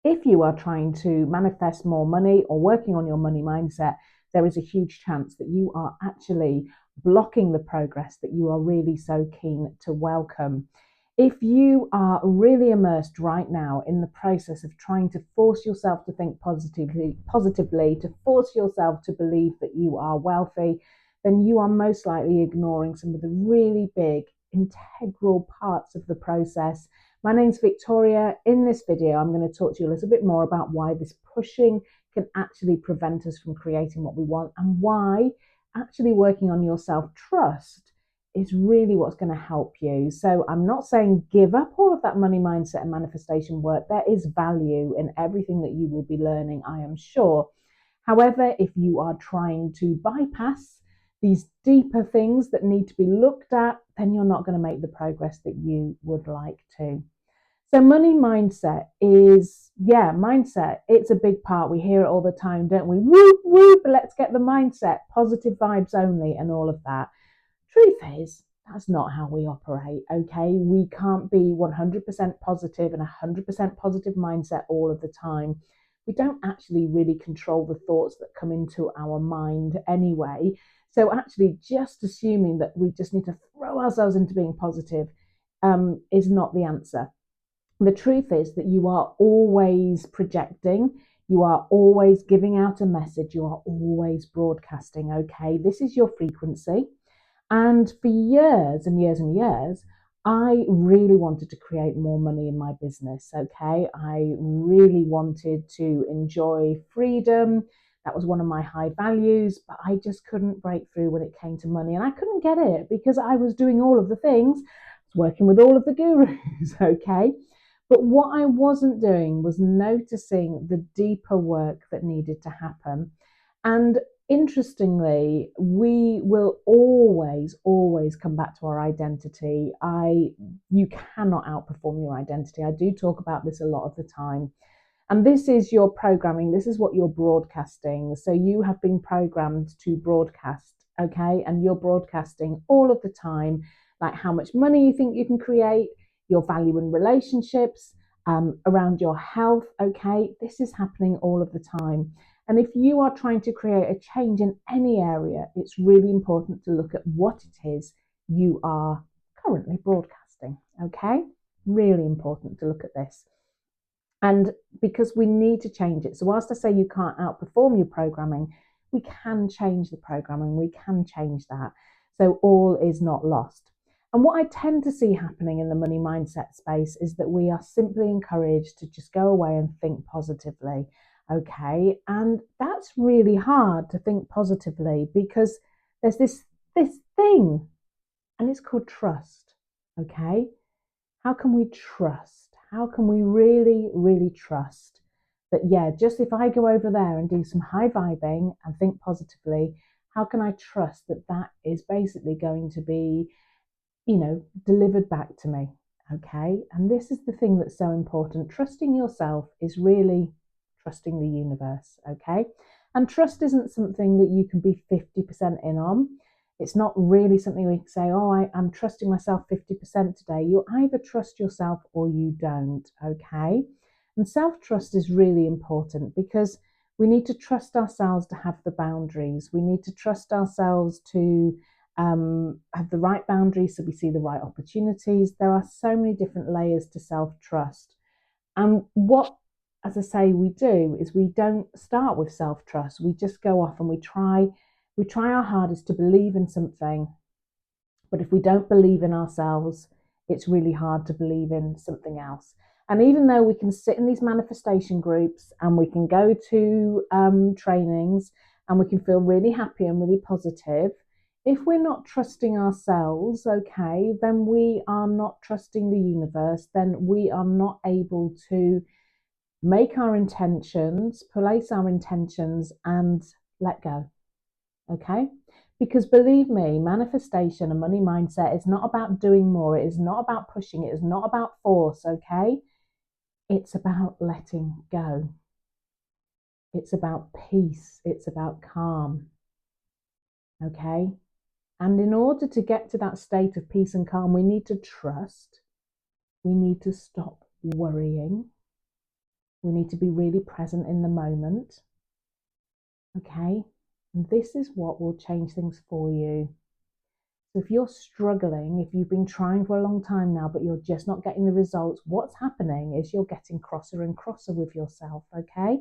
if you are trying to manifest more money or working on your money mindset, there is a huge chance that you are actually blocking the progress that you are really so keen to welcome. If you are really immersed right now in the process of trying to force yourself to think positively, to force yourself to believe that you are wealthy, then you are most likely ignoring some of the really big integral parts of the process. My name's Victoria. In this video, I'm going to talk to you a little bit more about why this pushing can actually prevent us from creating what we want, and why actually working on your self-trust is really what's going to help you. So I'm not saying give up all of that money mindset and manifestation work. There is value in everything that you will be learning, I am sure. However, if you are trying to bypass these deeper things that need to be looked at, then you're not going to make the progress that you would like to. So money mindset is, mindset. It's a big part. We hear it all the time, don't we? Whoop, whoop, let's get the mindset, positive vibes only and all of that. Truth is, that's not how we operate, okay? We can't be 100% positive and 100% positive mindset all of the time. We don't actually really control the thoughts that come into our mind anyway. So actually just assuming that we just need to throw ourselves into being positive is not the answer. The truth is that you are always projecting, you are always giving out a message, you are always broadcasting, okay? This is your frequency. And for years and years and years, I really wanted to create more money in my business, okay? I really wanted to enjoy freedom. That was one of my high values, but I just couldn't break through when it came to money. And I couldn't get it because I was doing all of the things, I was working with all of the gurus, okay? But what I wasn't doing was noticing the deeper work that needed to happen. And interestingly, we will always come back to our identity. You cannot outperform your identity. I do talk about this a lot of the time. And this is your programming. This is what you're broadcasting. So you have been programmed to broadcast, okay? And you're broadcasting all of the time, like how much money you think you can create, your value in relationships, around your health, okay? This is happening all of the time. And if you are trying to create a change in any area, it's really important to look at what it is you are currently broadcasting, okay? Really important to look at this. And because we need to change it. So whilst I say you can't outperform your programming, we can change the programming, we can change that. So all is not lost. And what I tend to see happening in the money mindset space is that we are simply encouraged to just go away and think positively, okay? And that's really hard to think positively because there's this thing, and it's called trust, okay? How can we trust? How can we really, really trust that, just if I go over there and do some high vibing and think positively, how can I trust that that is basically going to be, delivered back to me? Okay. And this is the thing that's so important. Trusting yourself is really trusting the universe. Okay. And trust isn't something that you can be 50% in on. It's not really something we can say, I'm trusting myself 50% today. You either trust yourself or you don't, okay? And self-trust is really important because we need to trust ourselves to have the boundaries. We need to trust ourselves to have the right boundaries so we see the right opportunities. There are so many different layers to self-trust. And what, as I say, we do is we don't start with self-trust. We just go off and we try our hardest to believe in something, but if we don't believe in ourselves, it's really hard to believe in something else. And even though we can sit in these manifestation groups and we can go to trainings and we can feel really happy and really positive, if we're not trusting ourselves, okay, then we are not trusting the universe, then we are not able to make our intentions, place our intentions and let go. Okay? Because believe me, manifestation and money mindset is not about doing more. It is not about pushing. It is not about force. Okay? It's about letting go. It's about peace. It's about calm. Okay? And in order to get to that state of peace and calm, we need to trust. We need to stop worrying. We need to be really present in the moment. Okay. And this is what will change things for you. So if you're struggling, if you've been trying for a long time now, but you're just not getting the results, what's happening is you're getting crosser and crosser with yourself. Okay.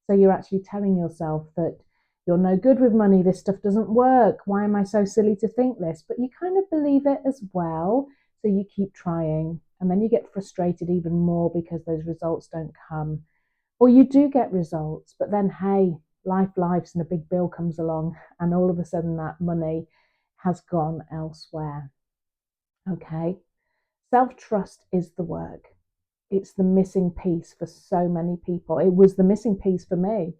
So you're actually telling yourself that you're no good with money. This stuff doesn't work. Why am I so silly to think this? But you kind of believe it as well. So you keep trying. And then you get frustrated even more because those results don't come. Or you do get results, but then, hey, lives and a big bill comes along, and all of a sudden that money has gone elsewhere. Okay. Self trust is the work. It's the missing piece for so many people. It was the missing piece for me.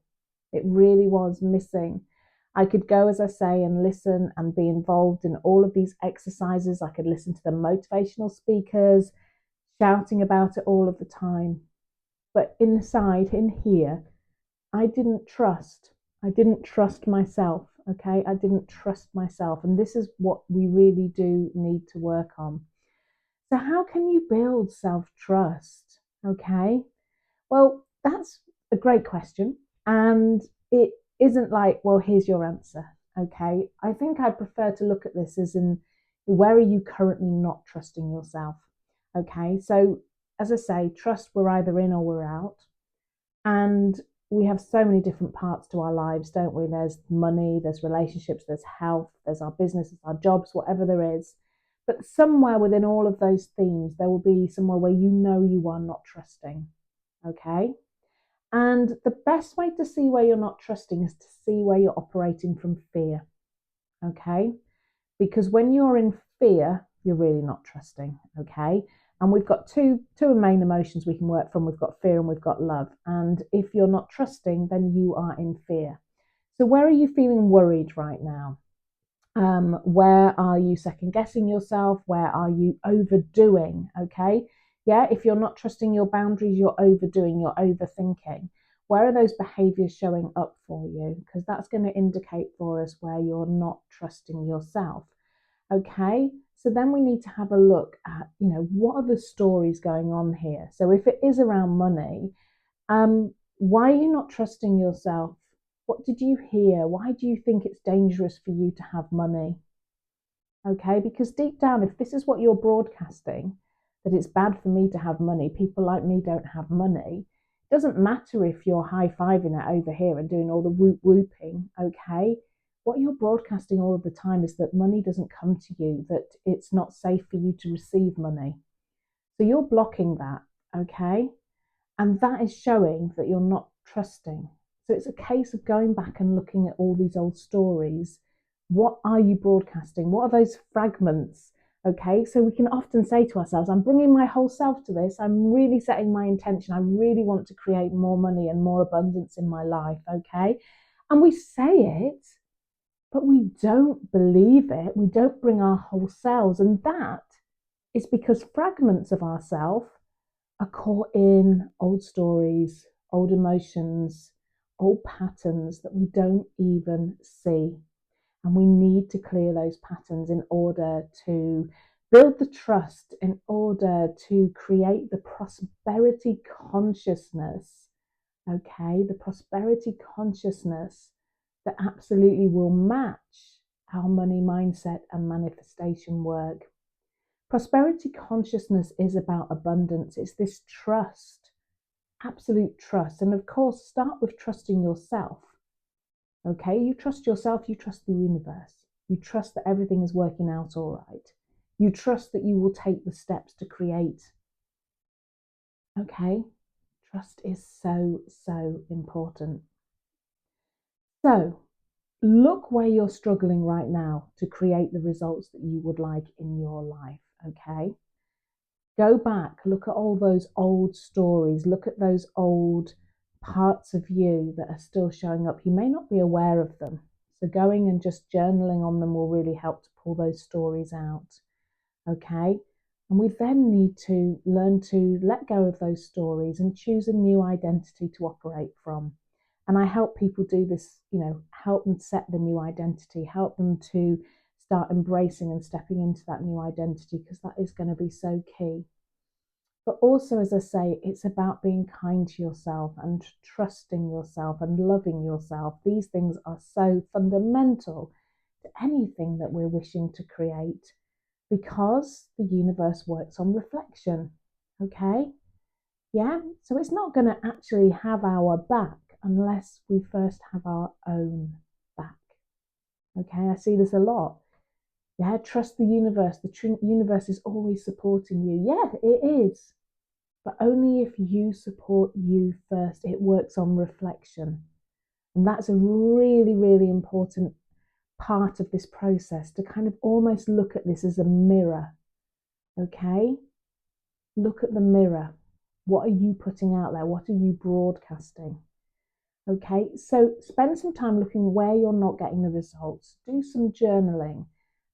It really was missing. I could go, as I say, and listen and be involved in all of these exercises. I could listen to the motivational speakers shouting about it all of the time. But inside, in here, I didn't trust. I didn't trust myself. Okay. I didn't trust myself. And this is what we really do need to work on. So, how can you build self trust? Okay. Well, that's a great question. And it isn't like, well, here's your answer. Okay. I think I prefer to look at this as in where are you currently not trusting yourself? Okay. So, as I say, trust, we're either in or we're out. And we have so many different parts to our lives, don't we? There's money, there's relationships, there's health, there's our businesses, our jobs, whatever there is. But somewhere within all of those themes, there will be somewhere where you know you are not trusting. Okay. And the best way to see where you're not trusting is to see where you're operating from fear. Okay. Because when you're in fear, you're really not trusting. Okay. And we've got two main emotions we can work from. We've got fear and we've got love. And if you're not trusting, then you are in fear. So where are you feeling worried right now? Where are you second guessing yourself? Where are you overdoing? Okay. Yeah. If you're not trusting your boundaries, you're overdoing, you're overthinking. Where are those behaviors showing up for you? Because that's going to indicate for us where you're not trusting yourself. Okay. So then we need to have a look at, what are the stories going on here? So if it is around money, why are you not trusting yourself? What did you hear? Why do you think it's dangerous for you to have money? Okay, because deep down, if this is what you're broadcasting, that it's bad for me to have money, people like me don't have money, it doesn't matter if you're high-fiving it over here and doing all the whooping, okay? What you're broadcasting all of the time is that money doesn't come to you, that it's not safe for you to receive money. So you're blocking that, okay? And that is showing that you're not trusting. So it's a case of going back and looking at all these old stories. What are you broadcasting? What are those fragments? Okay, so we can often say to ourselves, I'm bringing my whole self to this. I'm really setting my intention. I really want to create more money and more abundance in my life. Okay, and we say it, but we don't believe it. We don't bring our whole selves. And that is because fragments of ourselves are caught in old stories, old emotions, old patterns that we don't even see. And we need to clear those patterns in order to build the trust, in order to create the prosperity consciousness. Okay, the prosperity consciousness that absolutely will match our money mindset and manifestation work. Prosperity consciousness is about abundance. It's this trust, absolute trust. And of course, start with trusting yourself. Okay, you trust yourself, you trust the universe. You trust that everything is working out all right. You trust that you will take the steps to create. Okay, trust is so, so important. So, look where you're struggling right now to create the results that you would like in your life. Okay. Go back, look at all those old stories, look at those old parts of you that are still showing up. You may not be aware of them. So going and just journaling on them will really help to pull those stories out. Okay. And we then need to learn to let go of those stories and choose a new identity to operate from. And I help people do this, help them set the new identity, help them to start embracing and stepping into that new identity, because that is going to be so key. But also, as I say, it's about being kind to yourself and trusting yourself and loving yourself. These things are so fundamental to anything that we're wishing to create, because the universe works on reflection. Okay? Yeah? So it's not going to actually have our back unless we first have our own back. Okay? I see this a lot. Yeah, trust the universe. The universe is always supporting you. Yeah, it is. But only if you support you first. It works on reflection. And that's a really, really important part of this process, to kind of almost look at this as a mirror. Okay? Look at the mirror. What are you putting out there? What are you broadcasting? Okay, so spend some time looking where you're not getting the results. Do some journaling.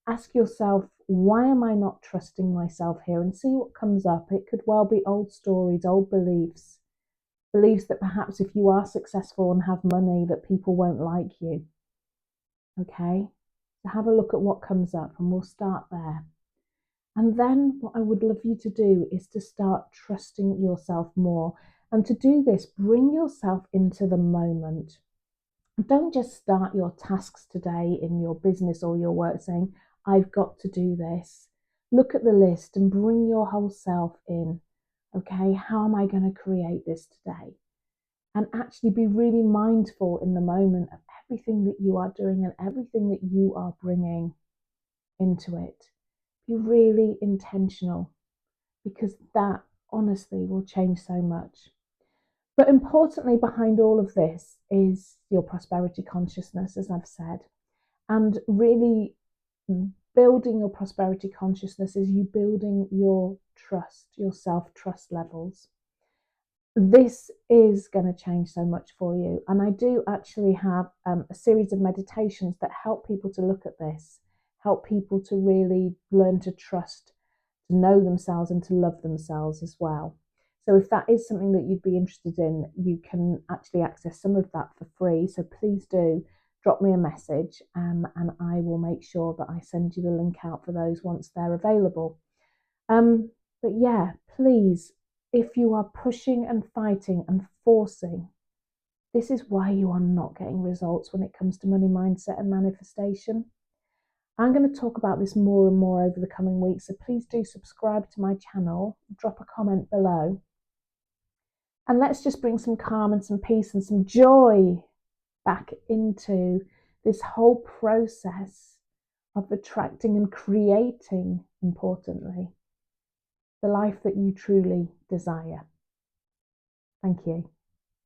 Ask yourself, why am I not trusting myself here? And see what comes up. It could well be old stories, old beliefs, beliefs that perhaps if you are successful and have money, that people won't like you. Okay, so have a look at what comes up, and we'll start there. And then what I would love you to do is to start trusting yourself more. And to do this, bring yourself into the moment. Don't just start your tasks today in your business or your work saying, I've got to do this. Look at the list and bring your whole self in. Okay, how am I going to create this today? And actually be really mindful in the moment of everything that you are doing and everything that you are bringing into it. Be really intentional, because that honestly will change so much. But importantly, behind all of this is your prosperity consciousness, as I've said. And really building your prosperity consciousness is you building your trust, your self-trust levels. This is going to change so much for you. And I do actually have a series of meditations that help people to look at this, help people to really learn to trust, to know themselves and to love themselves as well. So if that is something that you'd be interested in, you can actually access some of that for free. So please do drop me a message, and I will make sure that I send you the link out for those once they're available. But yeah, please, if you are pushing and fighting and forcing, this is why you are not getting results when it comes to money mindset and manifestation. I'm going to talk about this more and more over the coming weeks, so please do subscribe to my channel, drop a comment below, and let's just bring some calm and some peace and some joy back into this whole process of attracting and creating, importantly, the life that you truly desire. Thank you.